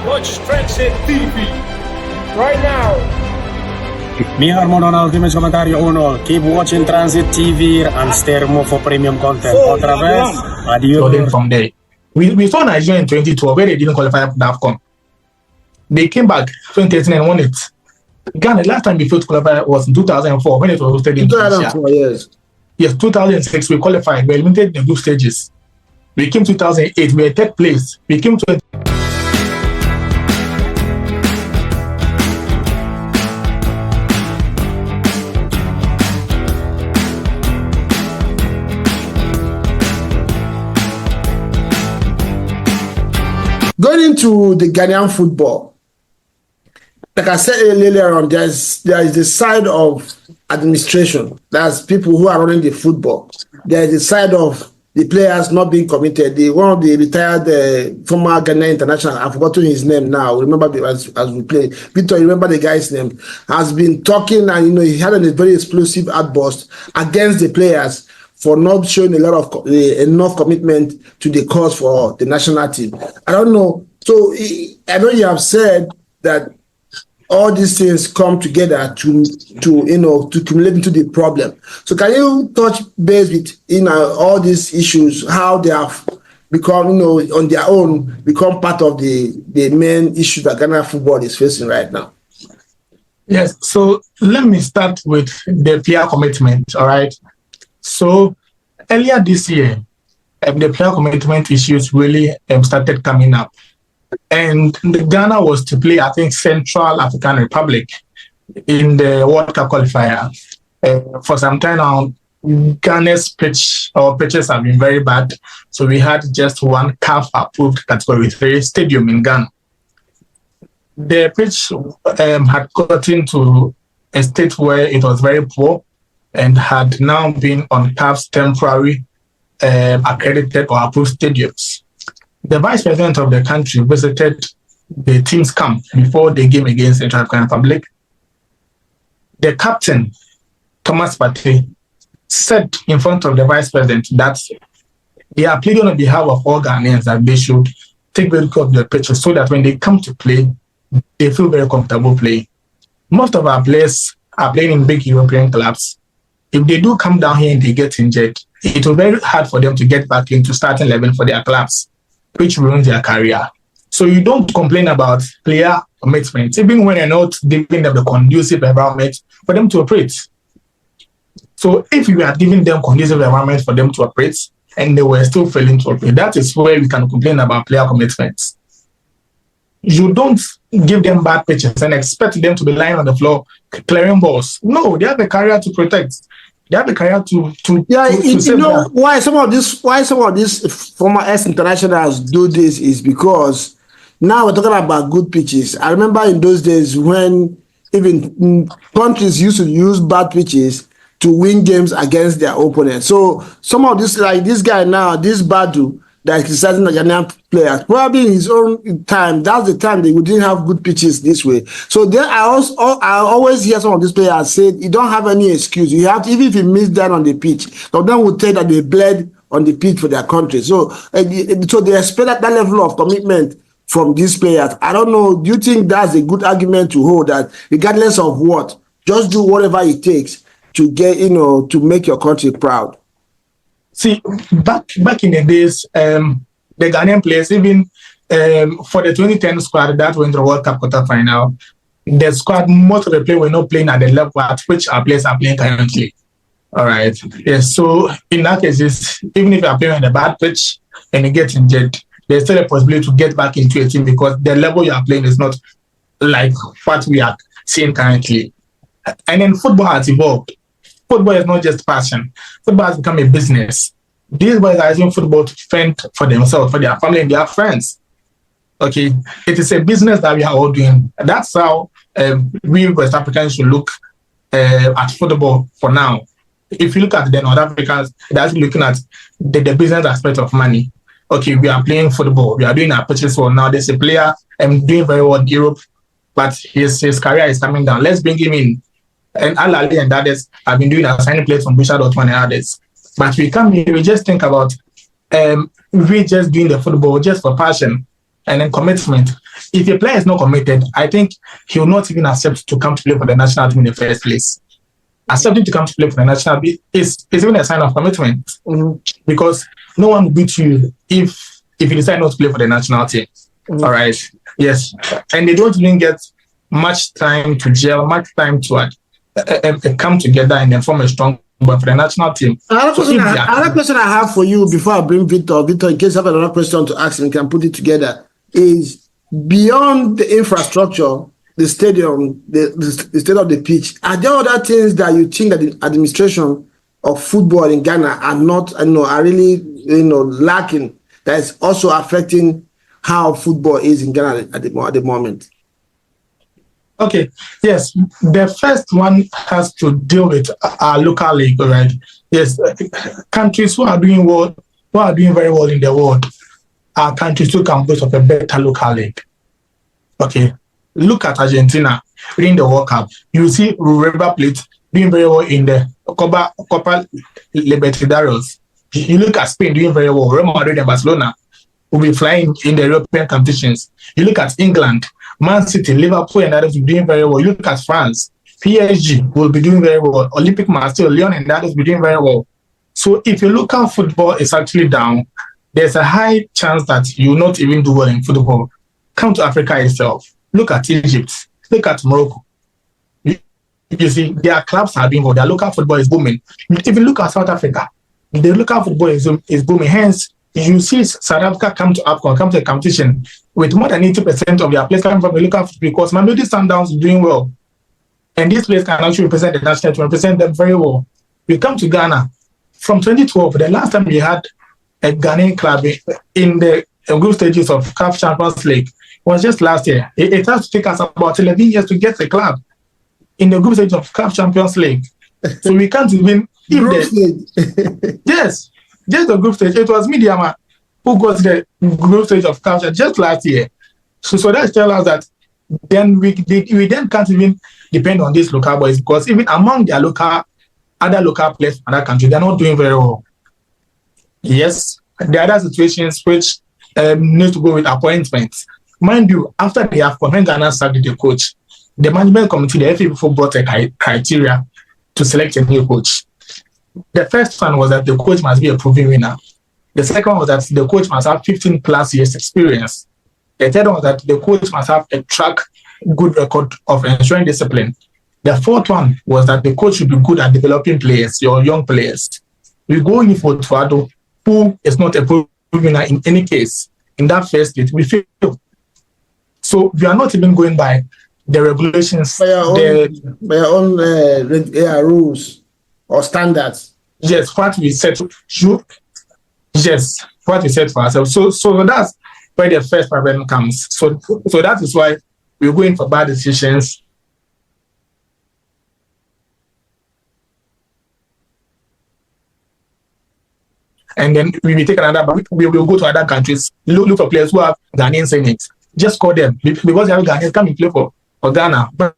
Watch Transit TV right now. Mi Harmon ultimate comentario 1. Keep watching Transit TV and stay more for premium content. Otra vez, adios. So then from there, we saw Nigeria in 2012 where they didn't qualify for the AFCON. They came back 2013 and won it. Ghana, last time we failed to qualify was in 2004 when it was hosted in 2004, yes. Yes, 2006 we qualified. We eliminated the group stages. We came 2008. We were third place. We came to. Going into the Ghanaian football, like I said earlier on, there is the side of administration. That's people who are running the football. There is the side of the players not being committed. One of the retired former Ghanaian international, I've forgotten his name now. Remember as we play. Victor, you remember the guy's name? Has been talking, and he had a very explosive outburst against the players for not showing enough commitment to the cause for the national team. I don't know. So I know you have said that all these things come together to accumulate into the problem. So can you touch base with all these issues, how they have become on their own become part of the main issue that Ghana football is facing right now? Yes. So let me start with the player commitment. All right. So earlier this year, the player commitment issues really started coming up. And Ghana was to play, I think, Central African Republic in the World Cup qualifier. For some time now, Ghana's pitches have been very bad. So we had just one CAF approved category 3 stadium in Ghana. The pitch had gotten to a state where it was very poor and had now been on CAF's temporary accredited or approved stadiums. The vice president of the country visited the team's camp before the game against Central African Republic. The captain, Thomas Partey, said in front of the vice president that they are pleading on behalf of all Ghanaians that they should take very good of their pitches so that when they come to play, they feel very comfortable playing. Most of our players are playing in big European clubs. If they do come down here and they get injured, it will be very hard for them to get back into starting 11 for their clubs, which ruins their career. So you don't complain about player commitment, even when you're not giving them the conducive environment for them to operate. So if you are giving them conducive environment for them to operate and they were still failing to operate, that is where we can complain about player commitments. You don't give them bad pitches and expect them to be lying on the floor clearing balls. No, they have a career to protect. They have a career to save them. Why some of these former ex-internationals do this is because now we're talking about good pitches. I remember in those days when even countries used to use bad pitches to win games against their opponents. So some of this, like this guy now, this Badu, that is criticizing the Ghanaian players, probably in his own time, that's the time they didn't have good pitches this way. So then I always hear some of these players say, you don't have any excuse. You have to, even if you miss that on the pitch, some of them will tell that they bled on the pitch for their country. So they expect that level of commitment from these players. I don't know, do you think that's a good argument to hold that regardless of what, just do whatever it takes to get, to make your country proud? See, back in the days, the Ghanaian players, even for the 2010 squad that went to the World Cup quarterfinal, the squad, most of the players were not playing at the level at which our players are playing currently. All right. Yes. So in that case, even if you are playing on a bad pitch and you get injured, there's still a possibility to get back into a team because the level you are playing is not like what we are seeing currently. And then football has evolved. Football is not just passion. Football has become a business. These boys are using football to fend for themselves, for their family and their friends. Okay, it is a business that we are all doing. That's how we West Africans should look at football for now. If you look at the North Africans, they're actually looking at the business aspect of money. Okay, we are playing football. We are doing our pitches for now. There's a player doing very well in Europe, but his career is coming down. Let's bring him in. And Alali and others have been doing assigning players from Bishop Dortmund and others. But we come here, we just think about we just doing the football just for passion. and then commitment. If a player is not committed, I think he will not even accept to come to play for the national team in the first place. Accepting to come to play for the national team is even a sign of commitment, because no one will beat you if you decide not to play for the national team. All right. Yes. And they don't even get much time to gel, much time to come together and then form a strong bond for the national team. Another question I have for you before I bring Victor, in case you have another question to ask him, can put it together, is beyond the infrastructure, the stadium, the state of the pitch, are there other things that you think that the administration of football in Ghana are not, are really, lacking, that is also affecting how football is in Ghana at the moment? Okay, yes. The first one has to deal with our local league, right? Yes, countries who are doing very well in the world are countries who can boast of a better local league. Okay, look at Argentina winning the World Cup. You see River Plate doing very well in the Copa Libertadores. You look at Spain doing very well. Real Madrid and Barcelona will be flying in the European competitions. You look at England, Man City, Liverpool, and others will be doing very well. You look at France, PSG will be doing very well. Olympic Marseille, Lyon, and others will be doing very well. So if your local football is actually down, there's a high chance that you will not even do well in football. Come to Africa itself. Look at Egypt. Look at Morocco. You see, their clubs are doing well. Their local football is booming. If you look at South Africa, the local football is booming. Hence, you see South Africa come to AFCON, come to a competition with more than 80% of their players coming from the local football, because Mamelodi Sundowns is doing well. And these players can actually represent the national team, represent them very well. We come to Ghana. From 2012, the last time we had a Ghanaian club in the group stages of CAF Champions League was just last year. It has to take us about 11 years to get the club in the group stage of CAF Champions League. So we can't even... Yes, just the group stage. It was Mediama who got the group stage of CAF just last year. So that tells us that then we then can't even depend on these local boys, because even among their other local players in other countries, they're not doing very well. Yes, there are other situations which need to go with appointments. Mind you, after they have when Ghana sacked the coach, the management committee, the FA brought a criteria to select a new coach. The first one was that the coach must be a proven winner. The second one was that the coach must have 15 plus years experience. The third one was that the coach must have a good record of ensuring discipline. The fourth one was that the coach should be good at developing players, your young players. We go in for Tuado, who is not a proven winner in any case. In that first stage, we fail. So we are not even going by the regulations, by your own rules or standards. Yes, what we set. Yes, what we set for ourselves. So that's where the first problem comes. So that is why we're going for bad decisions. And then we will take another, but we will go to other countries, look for players who have Ghanaian surname. Just call them, because they have Ghanaians come and play for Ghana. But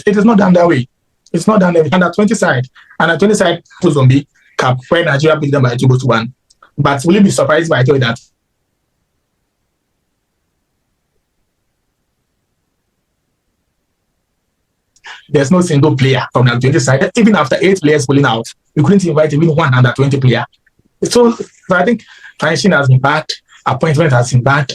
it is not done that way. It's not done that way. Under 20 side to Zombie Cup, where Nigeria beat them by 2-1. But will you be surprised by that? There's no single player from the 20 side. Even after 8 players pulling out, we couldn't invite even one under 20 player. So I think financing has been bad, appointment has been bad.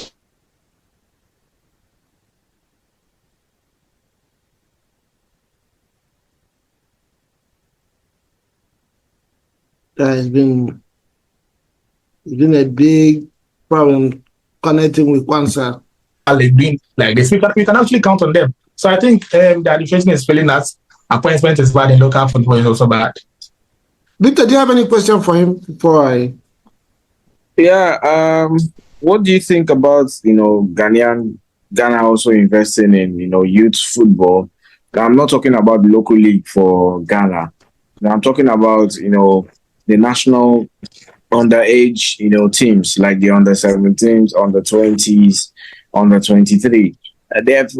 It's been a big problem connecting with Kwanzaa. Doing like this, we can actually count on them. So I think the administration is failing us. Appointment is bad, and local football is also bad. Victor, do you have any question for him before I? Yeah. What do you think about Ghana also investing in youth football? I'm not talking about the local league for Ghana. I'm talking about the national underage teams, like the under 17s, under 20s, under 23. They have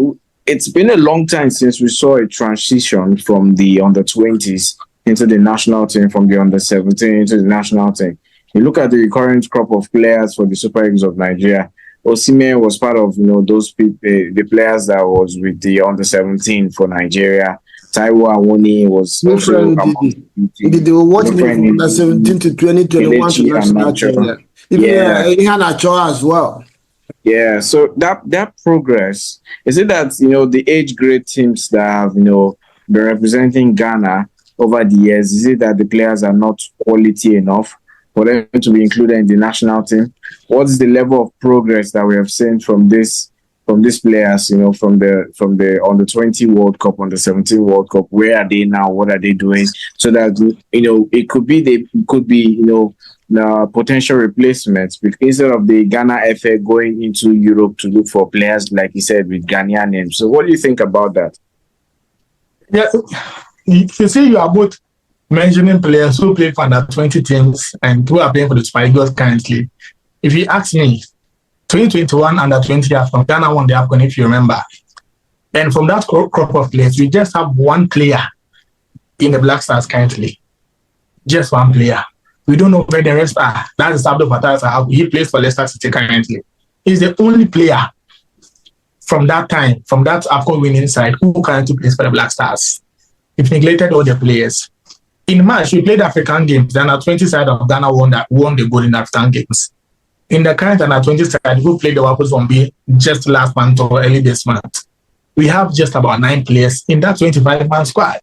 it's been a long time since we saw a transition from the under-20s into the national team, from the under-17 into the national team. You look at the current crop of players for the Super Eagles of Nigeria. Osimhen was part of those people, the players that was with the under-17 for Nigeria. Taiwo Awoni was also they were watching from under-17 to 2021 to national team. Even Ihan Achoa as well. Yeah, so that progress, is it that the age grade teams that have been representing Ghana over the years, is it that the players are not quality enough for them to be included in the national team? What is the level of progress that we have seen from these players, from the under-20 World Cup, under-17 World Cup? Where are they now? What are they doing? So that it could be potential replacements, instead of the Ghana FA going into Europe to look for players, like you said, with Ghanaian names. So what do you think about that? Yeah, you see, you are both mentioning players who play for under 20 teams and who are playing for the Super Eagles currently. If you ask me, 2021 under 20 from Ghana won the AFCON, if you remember. And from that crop of players, we just have one player in the Black Stars currently. Just one player. We don't know where the rest are. That is Abdul Fattah. He plays for Leicester City currently. He's the only player from that time, from that AFCON winning side, who currently plays for the Black Stars. We've neglected all the players. In March, we played African games. The under-20 side of Ghana won the gold in African games. In the current under-20 side, who played the Wapos Zombi just last month or early this month, we have just about 9 players in that 25-man squad.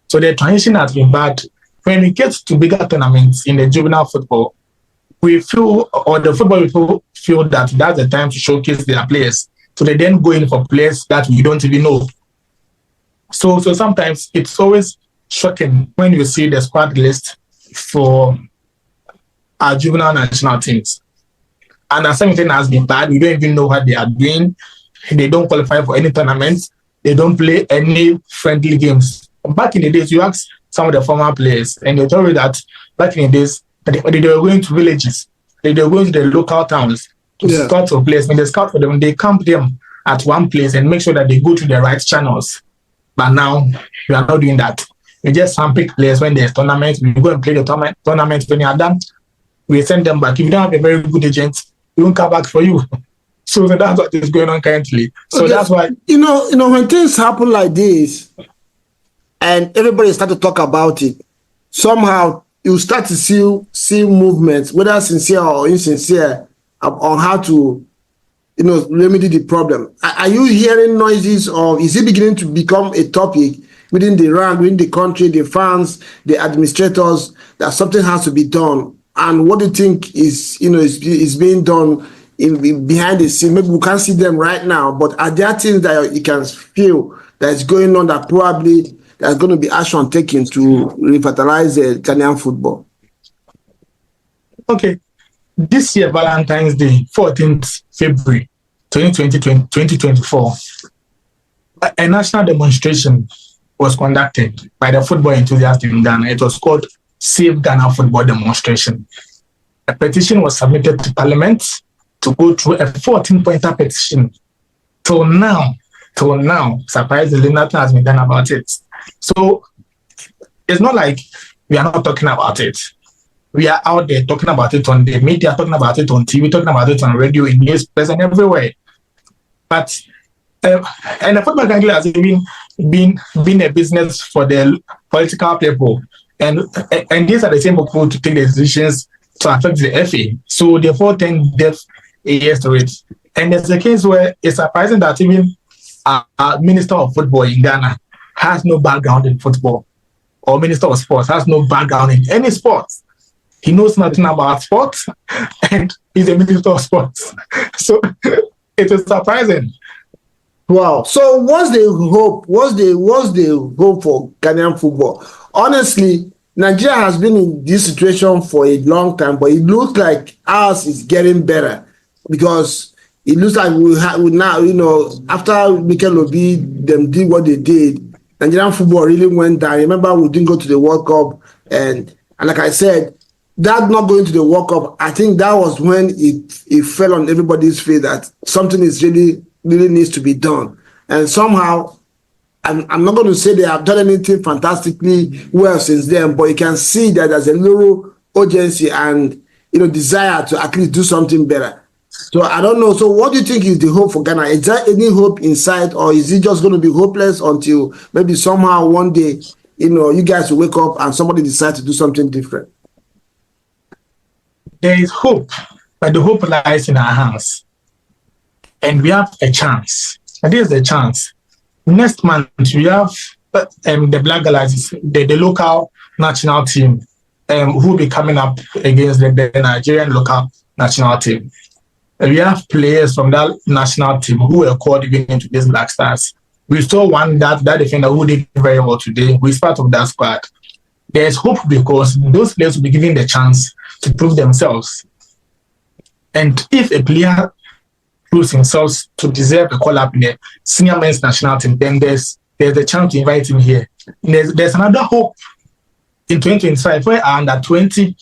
So the transition has been bad. When we get to bigger tournaments in the juvenile football, we feel, or the football people feel that that's the time to showcase their players. So they then go in for players that we don't even know. So sometimes it's always shocking when you see the squad list for our juvenile national teams. And as something has been bad, we don't even know what they are doing. They don't qualify for any tournaments. They don't play any friendly games. Back in the days, you ask some of the former players, and they told you that back in the days, they were going to villages, they were going to the local towns to scout for players. When they scout for them, they camp them at one place and make sure that they go to the right channels. But now, we are not doing that. We just handpick players when there's tournaments. We go and play the tournament. When you are done, we send them back. If you don't have a very good agent, we won't come back for you. So that's what is going on currently. So that's why... when things happen like this, and everybody start to talk about it, somehow you start to see movements, whether sincere or insincere, on how to remedy the problem. Are you hearing noises, or is it beginning to become a topic within the rank, within the country, the fans, the administrators, that something has to be done? And what do you think is being done behind the scene? Maybe we can't see them right now, but are there things that you can feel that is going on that probably there's going to be action taken to revitalize Ghanaian football? Okay. This year, Valentine's Day, 14th February 2024, a national demonstration was conducted by the football enthusiasts in Ghana. It was called Save Ghana Football Demonstration. A petition was submitted to Parliament to go through a 14-pointer petition. Till now, surprisingly, nothing has been done about it. So it's not like we are not talking about it. We are out there talking about it on the media, talking about it on TV, talking about it on radio, in newspapers, and everywhere. But and the football country has been a business for the political people, and these are the same people to take the decisions to affect the FA. So therefore, turn deaf ears to it. And there's a case where it's surprising that even our Minister of Football in Ghana has no background in football, or Minister of Sports has no background in any sports. He knows nothing about sports, and he's a Minister of Sports. So it is surprising. Wow. So what's the hope? What's the hope for Ghanaian football? Honestly, Nigeria has been in this situation for a long time, but it looks like ours is getting better, because it looks like we now, after Mikel Obi, them did what they did, Nigerian football really went down. Remember, we didn't go to the World Cup, and like I said, that not going to the World Cup, I think that was when it fell on everybody's face that something is really needs to be done. And somehow, I'm not going to say they have done anything fantastically well since then, but you can see that there's a little urgency and desire to at least do something better. So I don't know. So what do you think is the hope for Ghana? Is there any hope inside, or is it just going to be hopeless until maybe somehow one day, you guys will wake up and somebody decides to do something different? There is hope, but the hope lies in our hands. And we have a chance. And this is the chance. Next month, we have the Black Galaxies, the local national team, who will be coming up against the Nigerian local national team. We have players from that national team who were called even into these Black Stars. We saw one that defender who did very well today, who is part of that squad. There's hope because those players will be given the chance to prove themselves. And if a player proves himself to deserve a call-up in the senior men's national team, then there's a chance to invite him here. There's another hope in 2025 where our under-20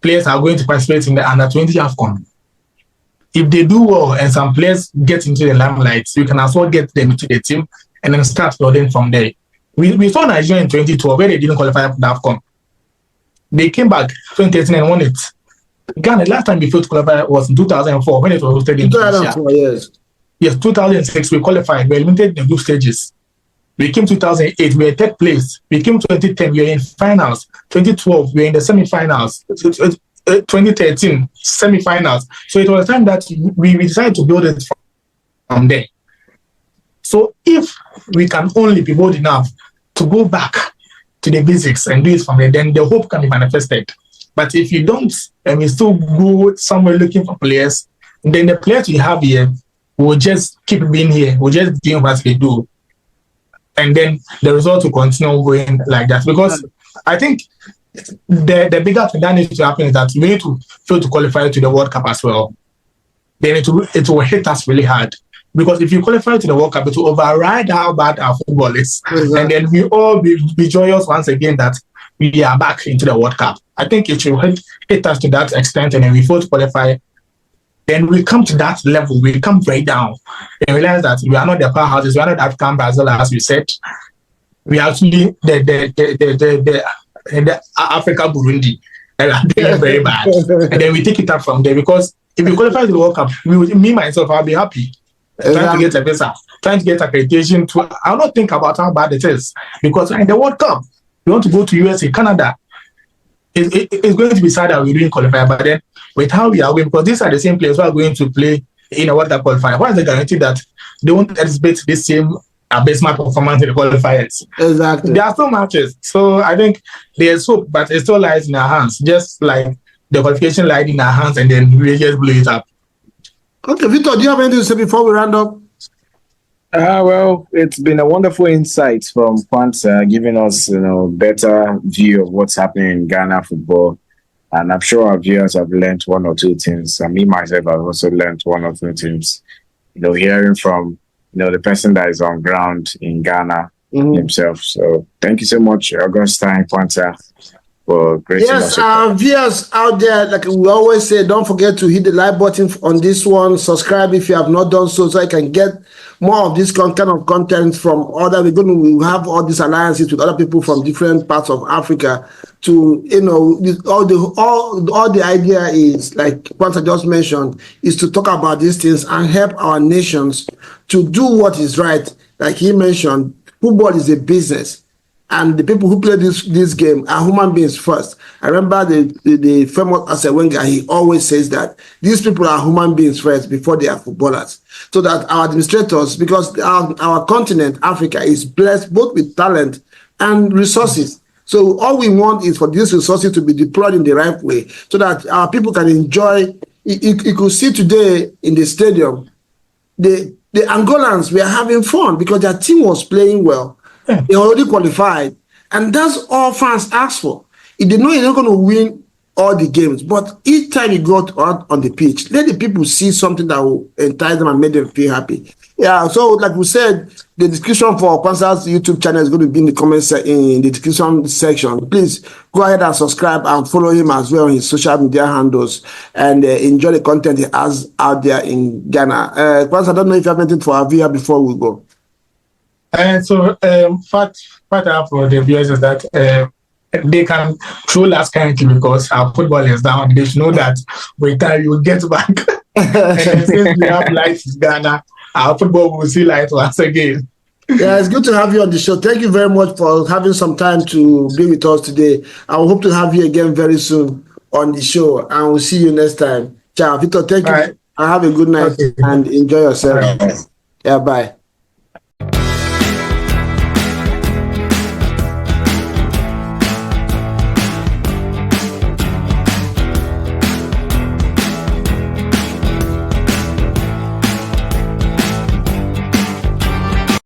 players are going to participate in the under-20 AFCON. If they do well and some players get into the limelight, you can as well get them into the team and then start building from there. We saw Nigeria in 2012 where they didn't qualify for the AFCON. They came back 2013 and won it. Ghana, last time we failed to qualify was in 2004 when it was hosted in 2004, yes. Yes, 2006 we qualified. We eliminated the group stages. We came 2008, we were third place. We came 2010, we were in finals. 2012, we were in the semi-finals. 2013, semi-finals. So it was time that we decided to build it from there. So if we can only be bold enough to go back to the basics and do it from there, then the hope can be manifested. But if you don't, and we still go somewhere looking for players, then the players we have here will just keep being here, will just doing what they do. And then the result will continue going like that. Because I think the bigger thing that needs to happen is that we need to fail to qualify to the World Cup as well. Then it will hit us really hard. Because if you qualify to the World Cup, it will override how bad our football is. Exactly. And then we all be joyous once again that we are back into the World Cup. I think it should hit us to that extent, and then we fail to qualify. Then we come to that level, we come right down and realize that we are not the powerhouses, we are not African Brazil, as we said. We are actually the Africa Burundi. And are doing very bad. And then we take it up from there, because if we qualify to the World Cup, me myself, I'll be happy. Trying to get a visa, trying to get accreditation. I'll not think about how bad it is, because in the World Cup, we want to go to USA, Canada. It's going to be sad that we didn't qualify, but then with how we are going, because these are the same players who are going to play in a World Cup qualifier. What is the guarantee that they won't exhibit the same abysmal performance in the qualifiers? Exactly. There are still matches, so I think there's hope, but it still lies in our hands, just like the qualification lied in our hands, and then we just blew it up. Okay, Victor, do you have anything to say before we round up? Well, it's been a wonderful insight from Kwanzaa, giving us, better view of what's happening in Ghana football. And I'm sure our viewers have learned one or two things. And me, myself, I've also learned one or two things, hearing from, the person that is on ground in Ghana himself. So thank you so much, Augustine Kwanzaa, for gracing us. Yes, viewers out there, like we always say, don't forget to hit the like button on this one. Subscribe if you have not done so I can get more of this kind of content from other. We have all these alliances with other people from different parts of Africa. To all the idea is, like Kwanzaa just mentioned, is to talk about these things and help our nations to do what is right. Like he mentioned, football is a business. And the people who play this game are human beings first. I remember the famous Arsene Wenger, he always says that these people are human beings first before they are footballers. So that our administrators, because our continent, Africa, is blessed both with talent and resources. So all we want is for these resources to be deployed in the right way so that our people can enjoy. You could see today in the stadium, the Angolans were having fun because their team was playing well. They already qualified, and that's all fans ask for. If they know you're not going to win all the games, but each time you go out on the pitch, let the people see something that will entice them and make them feel happy. Yeah, so like we said, the description for Kwanzaa's YouTube channel is going to be in the comments in the description section. Please go ahead and subscribe and follow him as well on his social media handles and enjoy the content he has out there in Ghana. Kwanzaa, I don't know if you have anything for our viewer before we go. And so, what I have for the viewers is that they can troll us currently because our football is down. They should know that with time you will get back. And then since we have lights in Ghana, our football will see light once again. Yeah, it's good to have you on the show. Thank you very much for having some time to be with us today. I hope to have you again very soon on the show, and we'll see you next time. Ciao, Victor. Thank you. Right. And have a good night and enjoy yourself. Right. Yeah, bye.